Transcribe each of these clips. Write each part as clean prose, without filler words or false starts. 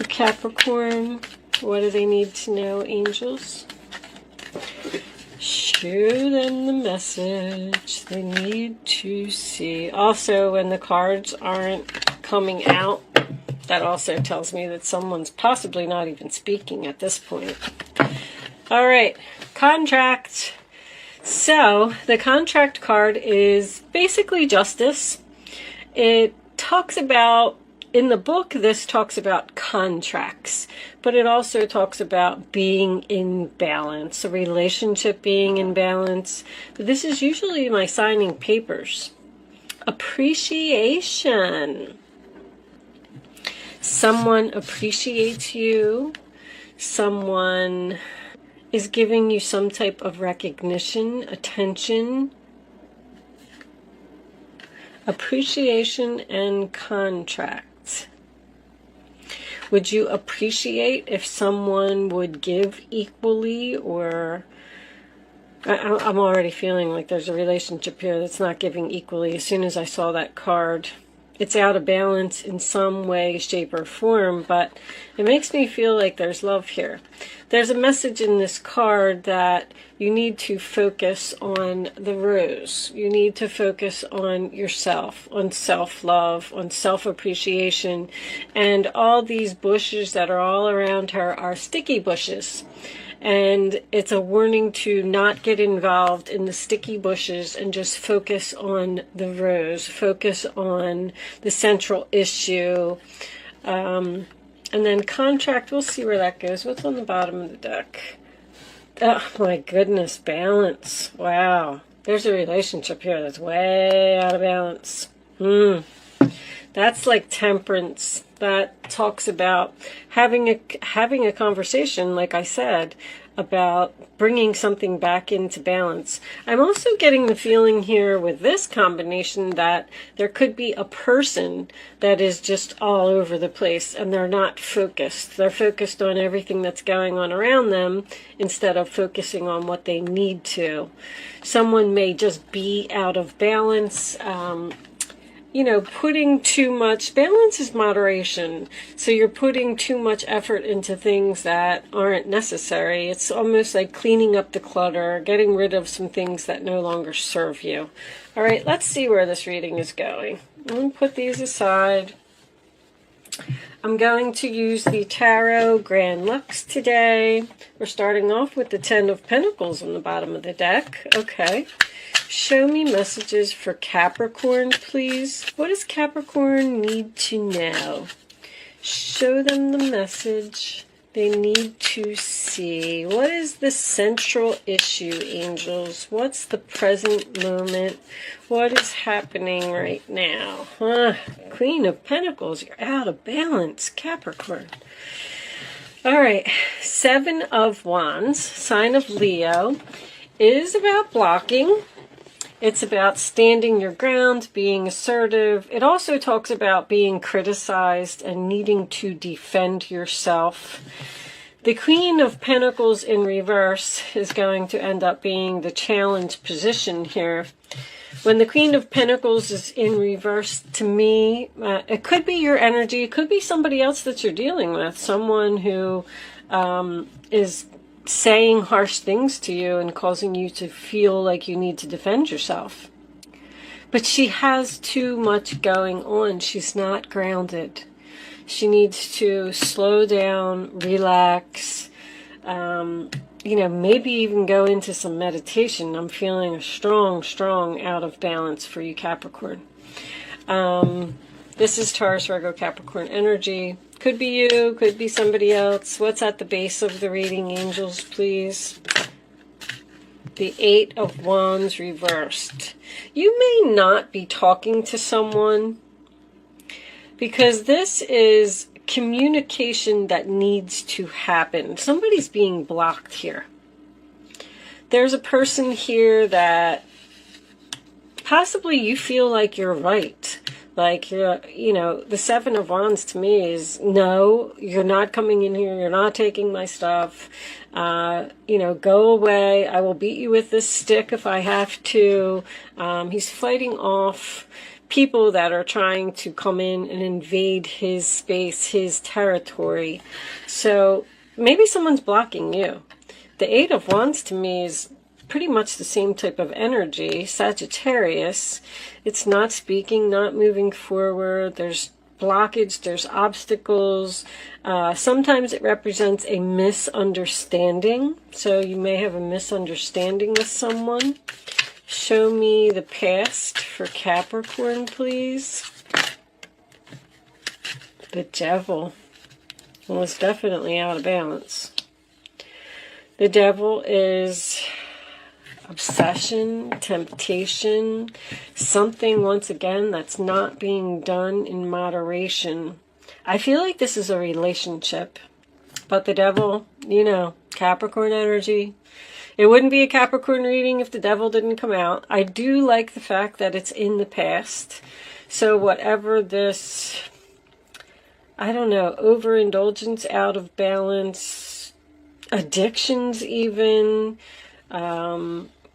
For Capricorn, what do they need to know, angels? Show them the message they need to see. Also, when the cards aren't coming out, that also tells me that someone's possibly not even speaking at this point. All right, contract. So the contract card is basically justice. It talks about, in the book, this talks about contracts, but it also talks about being in balance, a relationship being in balance. But this is usually my signing papers. Appreciation. Someone appreciates you. Someone is giving you some type of recognition, attention. Appreciation and contract. Would you appreciate if someone would give equally, or I'm already feeling like there's a relationship here that's not giving equally. As soon as I saw that card, it's out of balance in some way, shape, or form, but it makes me feel like there's love here. There's a message in this card that you need to focus on the rose. You need to focus on yourself, on self-love, on self-appreciation. And all these bushes that are all around her are sticky bushes. And it's a warning to not get involved in the sticky bushes and just focus on the rose, focus on the central issue. And then contract, we'll see where that goes. What's on the bottom of the deck? Oh my goodness, balance. Wow. There's a relationship here that's way out of balance. That's like temperance. That talks about having a conversation, like I said, about bringing something back into balance. I'm also getting the feeling here with this combination that there could be a person that is just all over the place and they're not focused. They're focused on everything that's going on around them instead of focusing on what they need to. Someone may just be out of balance. Putting too much, balance is moderation. So you're putting too much effort into things that aren't necessary. It's almost like cleaning up the clutter, getting rid of some things that no longer serve you. All right, let's see where this reading is going. I'm going to put these aside. I'm going to use the Tarot Grand Lux today. We're starting off with the Ten of Pentacles on the bottom of the deck. Okay. Show me messages for Capricorn, please. What does Capricorn need to know? Show them the message they need to see. What is the central issue, angels? What's the present moment? What is happening right now? Queen of Pentacles, you're out of balance, Capricorn. All right, Seven of Wands, sign of Leo, is about blocking. It's about standing your ground, being assertive. It also talks about being criticized and needing to defend yourself. The Queen of Pentacles in reverse is going to end up being the challenge position here. When the Queen of Pentacles is in reverse, to me, it could be your energy. It could be somebody else that you're dealing with. Someone who is saying harsh things to you and causing you to feel like you need to defend yourself. But she has too much going on. She's not grounded. She needs to slow down, relax, maybe even go into some meditation. I'm feeling a strong out of balance for you, Capricorn. This is Taurus, Virgo, Capricorn energy. Could be you, could be somebody else. What's at the base of the reading, angels, please? The Eight of Wands reversed. You may not be talking to someone because this is communication that needs to happen. Somebody's being blocked here. There's a person here that possibly you feel like you're right. Like, the Seven of Wands to me is, no, you're not coming in here. You're not taking my stuff. Go away. I will beat you with this stick if I have to. He's fighting off people that are trying to come in and invade his space, his territory. So maybe someone's blocking you. The Eight of Wands to me is pretty much the same type of energy, Sagittarius. It's not speaking, not moving forward. There's blockage, there's obstacles. Sometimes it represents a misunderstanding. So you may have a misunderstanding with someone. Show me the past for Capricorn, please. The Devil. Well, it's definitely out of balance. The Devil is obsession, temptation, something, once again, that's not being done in moderation. I feel like this is a relationship, but the Devil, you know, Capricorn energy. It wouldn't be a Capricorn reading if the Devil didn't come out. I do like the fact that it's in the past. So whatever this, I don't know, overindulgence, out of balance, addictions even,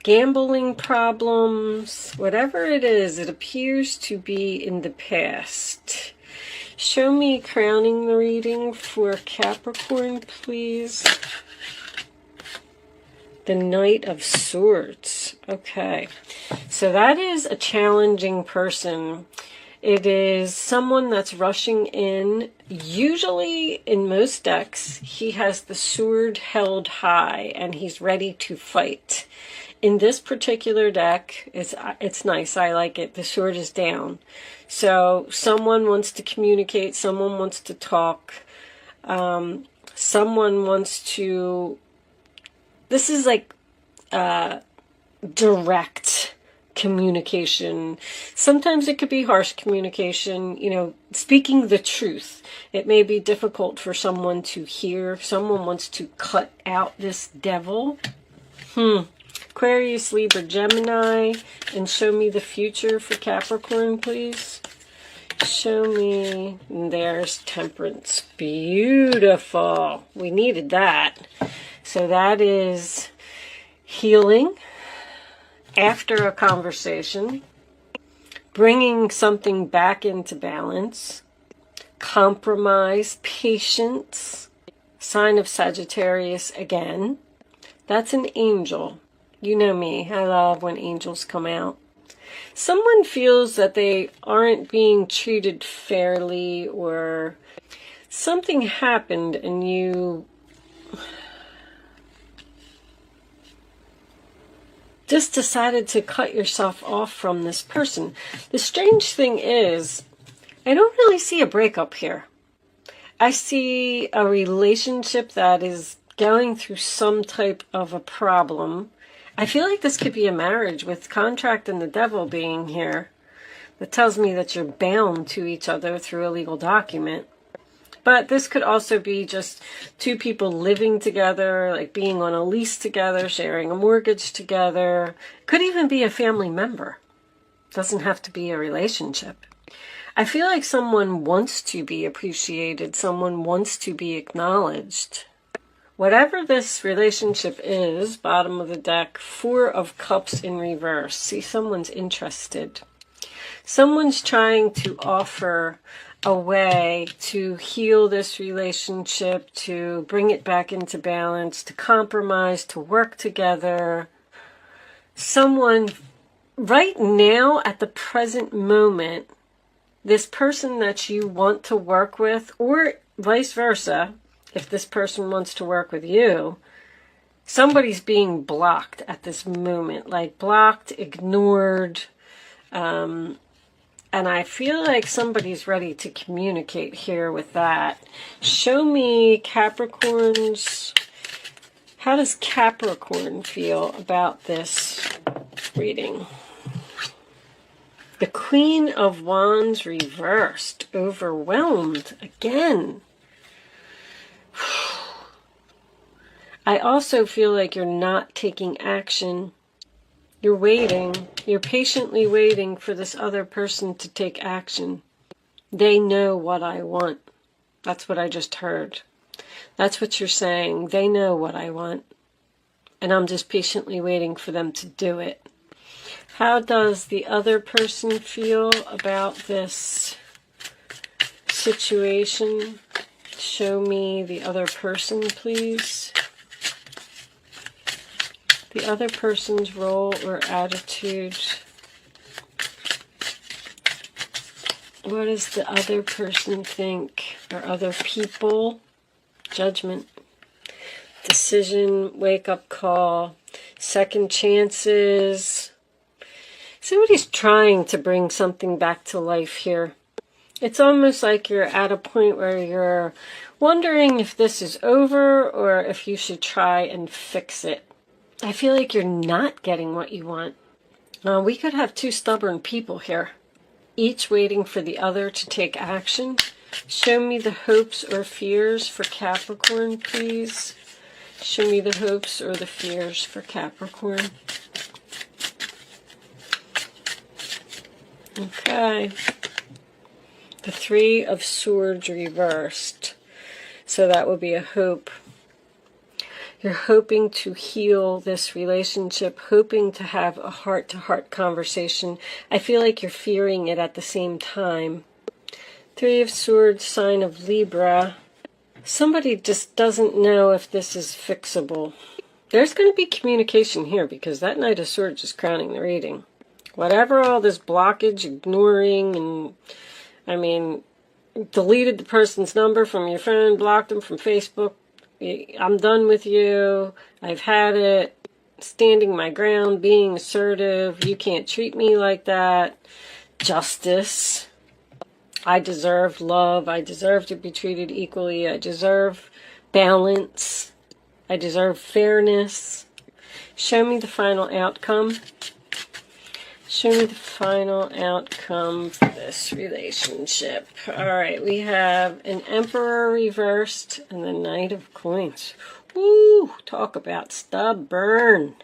gambling problems, whatever it is, it appears to be in the past. Show me crowning the reading for Capricorn, please. The Knight of Swords. Okay. So that is a challenging person. It is someone that's rushing in. Usually, in most decks, he has the sword held high and he's ready to fight. In this particular deck, it's nice. I like it. The sword is down. So someone wants to communicate. Someone wants to talk. Someone wants to... This is like direct communication. Sometimes it could be harsh communication, you know, speaking the truth. It may be difficult for someone to hear. Someone wants to cut out this devil. Aquarius, Libra, Gemini. And show me the future for Capricorn, please. Show me. There's Temperance. Beautiful. We needed that. So that is healing after a conversation, bringing something back into balance, compromise, patience, sign of Sagittarius again. That's an angel. You know me, I love when angels come out. Someone feels that they aren't being treated fairly, or something happened and you just decided to cut yourself off from this person. The strange thing is, I don't really see a breakup here. I see a relationship that is going through some type of a problem. I feel like this could be a marriage with contract and the devil being here. That tells me that you're bound to each other through a legal document. But this could also be just two people living together, like being on a lease together, sharing a mortgage together. Could even be a family member. Doesn't have to be a relationship. I feel like someone wants to be appreciated. Someone wants to be acknowledged. Whatever this relationship is, bottom of the deck, Four of Cups in reverse. See, someone's interested. Someone's trying to offer a way to heal this relationship, to bring it back into balance, to compromise, to work together. Someone right now at the present moment, this person that you want to work with, or vice versa, if this person wants to work with you, somebody's being blocked at this moment, like blocked, ignored, and I feel like somebody's ready to communicate here with that. Show me Capricorn's... How does Capricorn feel about this reading? The Queen of Wands reversed. Overwhelmed again. I also feel like you're not taking action. You're waiting. You're patiently waiting for this other person to take action. They know what I want. That's what I just heard. That's what you're saying. They know what I want. And I'm just patiently waiting for them to do it. How does the other person feel about this situation? Show me the other person, please. The other person's role or attitude. What does the other person think? Or other people? Judgment. Decision, wake-up call, second chances. Somebody's trying to bring something back to life here. It's almost like you're at a point where you're wondering if this is over or if you should try and fix it. I feel like you're not getting what you want. We could have two stubborn people here, each waiting for the other to take action. Show me the hopes or fears for Capricorn, please. Show me the hopes or the fears for Capricorn. Okay. The Three of Swords reversed. So that would be a hope. You're hoping to heal this relationship, hoping to have a heart-to-heart conversation. I feel like you're fearing it at the same time. Three of Swords, sign of Libra. Somebody just doesn't know if this is fixable. There's going to be communication here because that Knight of Swords is crowning the reading. Whatever all this blockage, ignoring, and, I mean, deleted the person's number from your phone, blocked them from Facebook. I'm done with you. I've had it. Standing my ground, being assertive. You can't treat me like that. Justice. I deserve love. I deserve to be treated equally. I deserve balance. I deserve fairness. Show me the final outcome. Show me the final outcome for this relationship. All right, we have an Emperor reversed and the Knight of Coins. Woo! Talk about stubborn.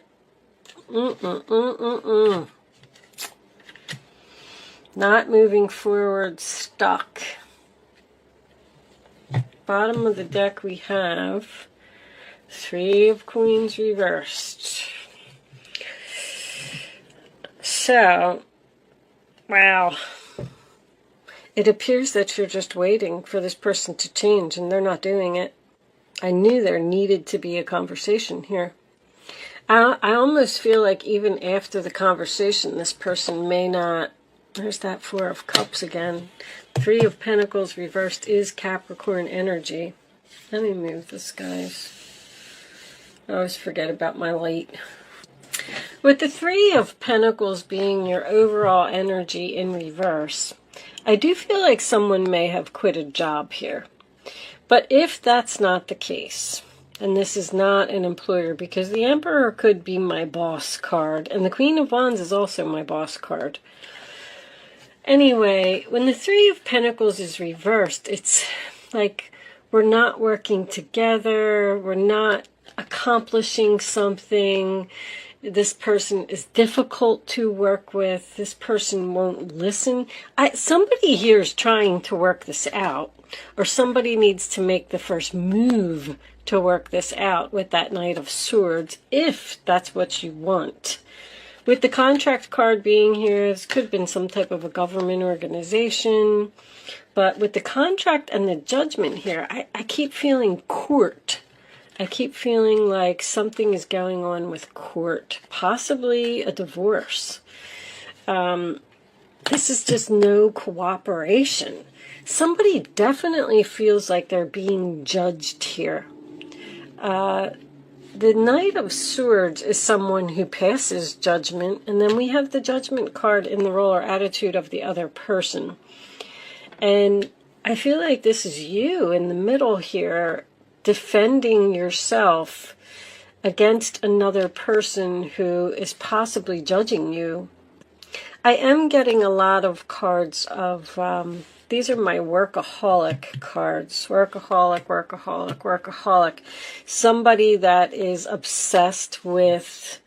Not moving forward, stuck. Bottom of the deck we have Three of Queens reversed. So, wow. It appears that you're just waiting for this person to change and they're not doing it. I knew there needed to be a conversation here. I almost feel like even after the conversation, this person may not... There's that Four of Cups again. Three of Pentacles reversed is Capricorn energy. Let me move this, guys. I always forget about my light. With the Three of Pentacles being your overall energy in reverse, I do feel like someone may have quit a job here. But if that's not the case, and this is not an employer, because the Emperor could be my boss card, and the Queen of Wands is also my boss card. Anyway, when the Three of Pentacles is reversed, it's like we're not working together, we're not accomplishing something. This person is difficult to work with. This person won't listen. Somebody here is trying to work this out, or somebody needs to make the first move to work this out with that Knight of Swords, if that's what you want. With the contract card being here, this could have been some type of a government organization. But with the contract and the Judgment here, I keep feeling court. I keep feeling like something is going on with court. Possibly a divorce. This is just no cooperation. Somebody definitely feels like they're being judged here. The Knight of Swords is someone who passes judgment, and then we have the Judgment card in the role or attitude of the other person. And I feel like this is you in the middle here, defending yourself against another person who is possibly judging you. I am getting a lot of cards of... these are my workaholic cards. Workaholic, workaholic, workaholic. Somebody that is obsessed with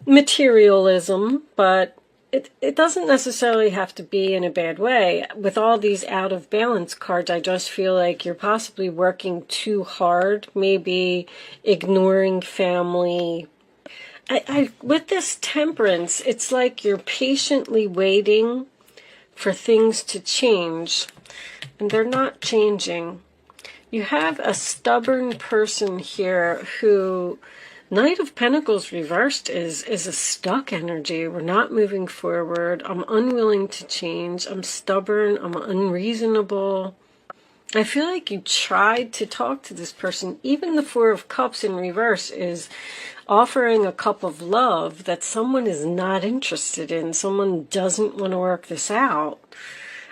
materialism, but it doesn't necessarily have to be in a bad way. With all these out of balance cards, I just feel like you're possibly working too hard, maybe ignoring family. With this Temperance, it's like you're patiently waiting for things to change, and they're not changing. You have a stubborn person here who, Knight of Pentacles reversed is a stuck energy. We're not moving forward. I'm unwilling to change. I'm stubborn. I'm unreasonable. I feel like you tried to talk to this person. Even the Four of Cups in reverse is offering a cup of love that someone is not interested in. Someone doesn't want to work this out.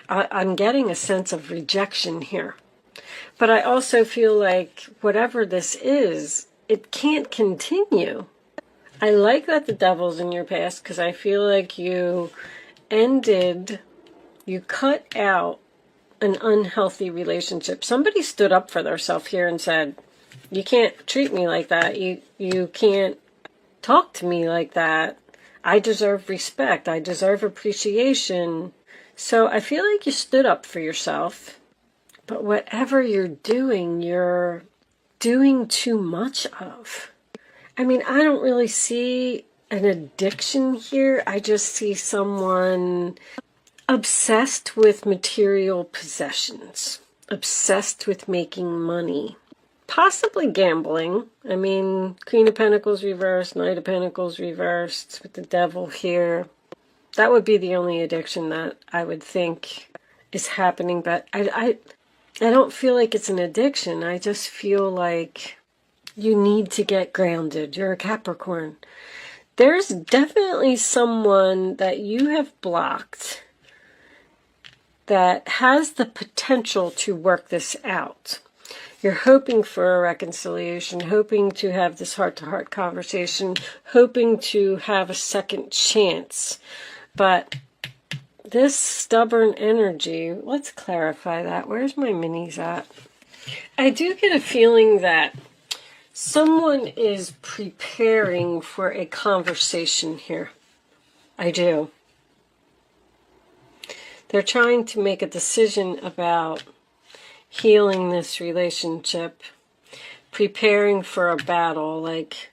I'm getting a sense of rejection here. But I also feel like whatever this is, it can't continue. I like that the Devil's in your past because I feel like you cut out an unhealthy relationship. Somebody stood up for themselves here and said, you can't treat me like that. You can't talk to me like that. I deserve respect. I deserve appreciation. So I feel like you stood up for yourself. But whatever you're doing too much of. I mean, I don't really see an addiction here. I just see someone obsessed with material possessions, obsessed with making money, possibly gambling. I mean, Queen of Pentacles reversed, Knight of Pentacles reversed with the Devil here. That would be the only addiction that I would think is happening, but I don't feel like it's an addiction. I just feel like you need to get grounded. You're a Capricorn. There's definitely someone that you have blocked that has the potential to work this out. You're hoping for a reconciliation, hoping to have this heart-to-heart conversation, hoping to have a second chance. But this stubborn energy, let's clarify that. Where's my minis at? I do get a feeling that someone is preparing for a conversation here. I do. They're trying to make a decision about healing this relationship, preparing for a battle. Like,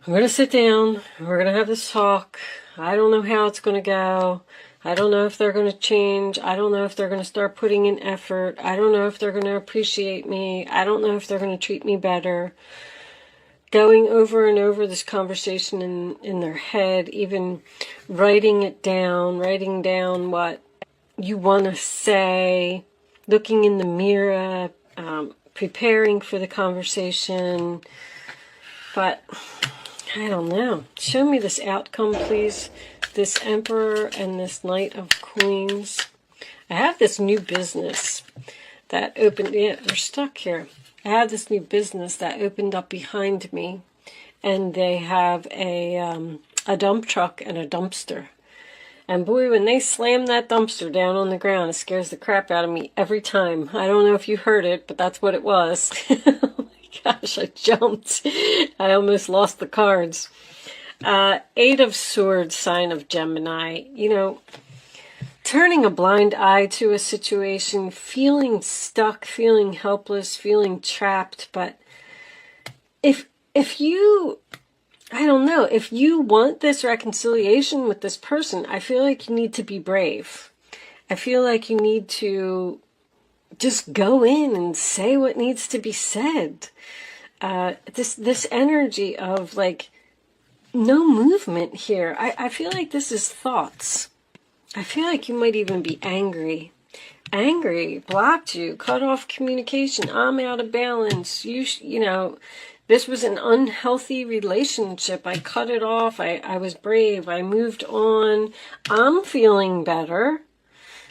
I'm going to sit down, we're going to have this talk. I don't know how it's going to go. I don't know if they're going to change. I don't know if they're going to start putting in effort. I don't know if they're going to appreciate me. I don't know if they're going to treat me better. Going over and over this conversation in their head, even writing down what you want to say, looking in the mirror, preparing for the conversation. But I don't know. Show me this outcome, please. This Emperor and this Knight of Queens. I have this new business that opened. Yeah, they're stuck here. I have this new business that opened up behind me, and they have a dump truck and a dumpster. And boy, when they slam that dumpster down on the ground, it scares the crap out of me every time. I don't know if you heard it, but that's what it was. Oh my gosh, I jumped. I almost lost the cards. Eight of Swords, sign of Gemini. You know, turning a blind eye to a situation, feeling stuck, feeling helpless, feeling trapped. But if you, I don't know, if you want this reconciliation with this person, I feel like you need to be brave. I feel like you need to just go in and say what needs to be said. This energy of like no movement here. I feel like this is thoughts. I feel like you might even be angry. Angry, blocked you, cut off communication. I'm out of balance. You know, this was an unhealthy relationship. I cut it off. I was brave. I moved on. I'm feeling better.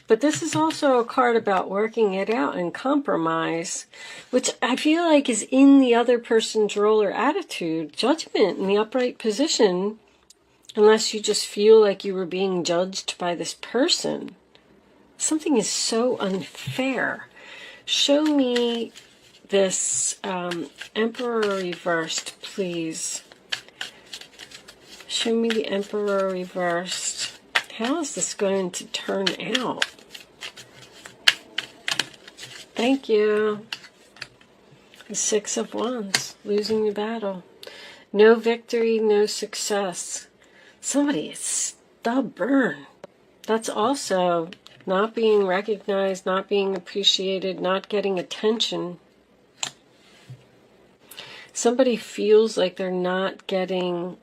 But this is also a card about working it out and compromise, which I feel like is in the other person's role or attitude. Judgment in the upright position, unless you just feel like you were being judged by this person. Something is so unfair. Show me this Emperor reversed, please. Show me the Emperor reversed. How is this going to turn out? Thank you. The Six of Wands, losing the battle. No victory, no success. Somebody is stubborn. That's also not being recognized, not being appreciated, not getting attention. Somebody feels like they're not getting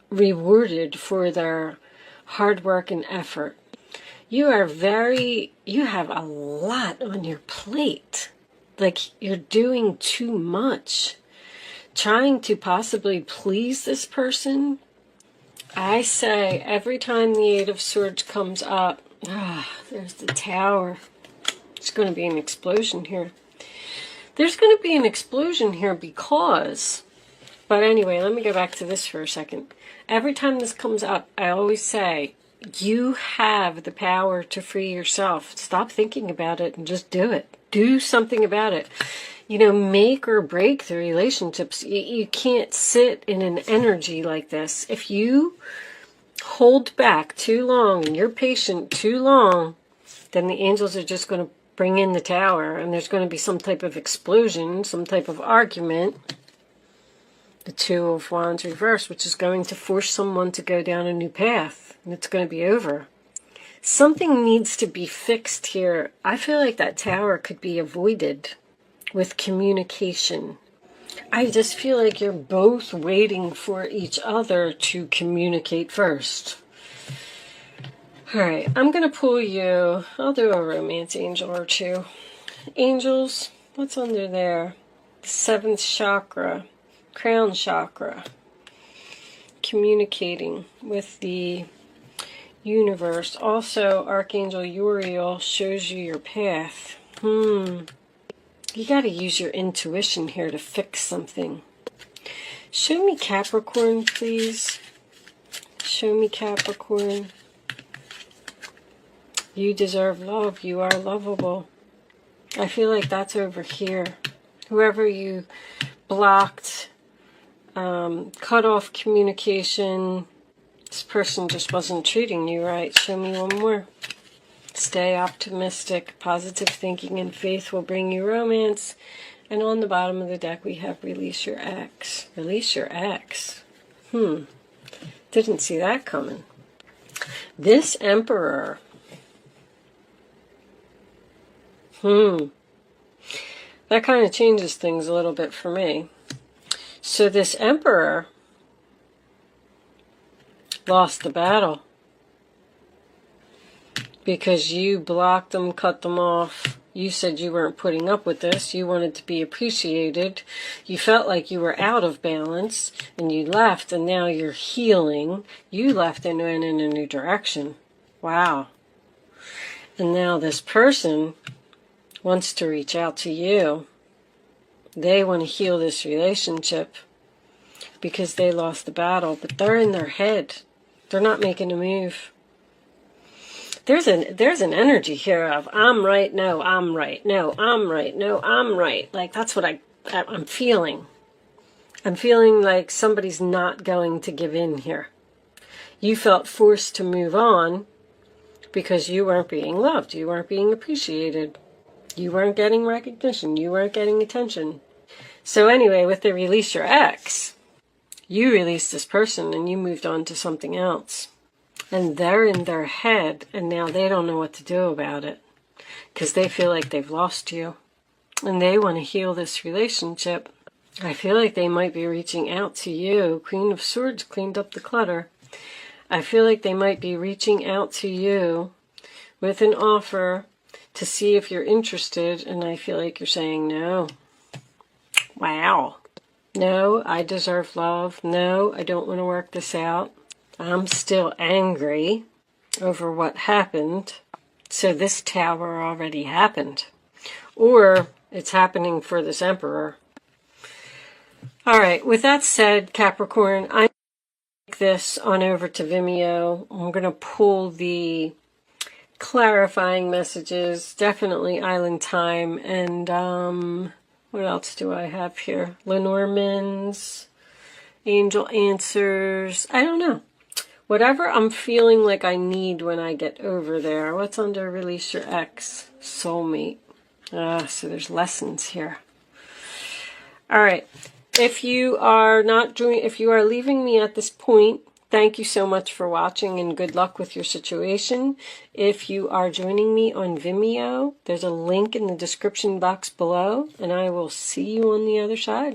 rewarded for their hard work and effort. You have a lot on your plate. Like you're doing too much. Trying to possibly please this person. I say every time the Eight of Swords comes up, there's the Tower. There's going to be an explosion here. There's going to be an explosion here because, but anyway, let me go back to this for a second. Every time this comes up, I always say, you have the power to free yourself. Stop thinking about it and just do it. Do something about it. You know, make or break the relationships. You can't sit in an energy like this. If you hold back too long and you're patient too long, then the angels are just going to bring in the Tower, and there's going to be some type of explosion, some type of argument. The Two of Wands reversed, which is going to force someone to go down a new path, and it's going to be over. Something needs to be fixed here. I feel like that Tower could be avoided with communication. I just feel like you're both waiting for each other to communicate first. Alright, I'm going to pull you. I'll do a romance angel or two. Angels, what's under there? The 7th chakra, crown chakra. Communicating with the universe. Also, Archangel Uriel shows you your path. You got to use your intuition here to fix something. Show me Capricorn, please. Show me Capricorn. You deserve love. You are lovable. I feel like that's over here. Whoever you blocked, cut off communication, this person just wasn't treating you right. Show me one more. Stay optimistic. Positive thinking and faith will bring you romance. And on the bottom of the deck we have release your ex. Release your ex. Didn't see that coming. This Emperor. That kind of changes things a little bit for me. So this Emperor lost the battle because you blocked them, cut them off. You said you weren't putting up with this. You wanted to be appreciated. You felt like you were out of balance and you left, and now you're healing. You left and went in a new direction. Wow. And now this person wants to reach out to you. They want to heal this relationship because they lost the battle, but they're in their head. They're not making a move. There's an energy here of I'm right, no, I'm right, no, I'm right, no, I'm right. Like that's what I'm feeling. I'm feeling like somebody's not going to give in here. You felt forced to move on because you weren't being loved. You weren't being appreciated. You weren't getting recognition. You weren't getting attention. So anyway, with the release your ex, you released this person and you moved on to something else. And they're in their head and now they don't know what to do about it because they feel like they've lost you. And they want to heal this relationship. I feel like they might be reaching out to you. Queen of Swords cleaned up the clutter. I feel like they might be reaching out to you with an offer to see if you're interested, and I feel like you're saying no. Wow. No, I deserve love. No, I don't want to work this out. I'm still angry over what happened. So this Tower already happened. Or it's happening for this Emperor. All right, with that said, Capricorn, I'm going to take this on over to Vimeo. I'm going to pull the clarifying messages, definitely Island Time, and what else do I have here? Lenormand's, Angel Answers, I don't know. Whatever I'm feeling like I need when I get over there. What's under Release Your Ex? Soulmate. So there's lessons here. All right. If you are leaving me at this point, thank you so much for watching and good luck with your situation. If you are joining me on Vimeo, there's a link in the description box below, and I will see you on the other side.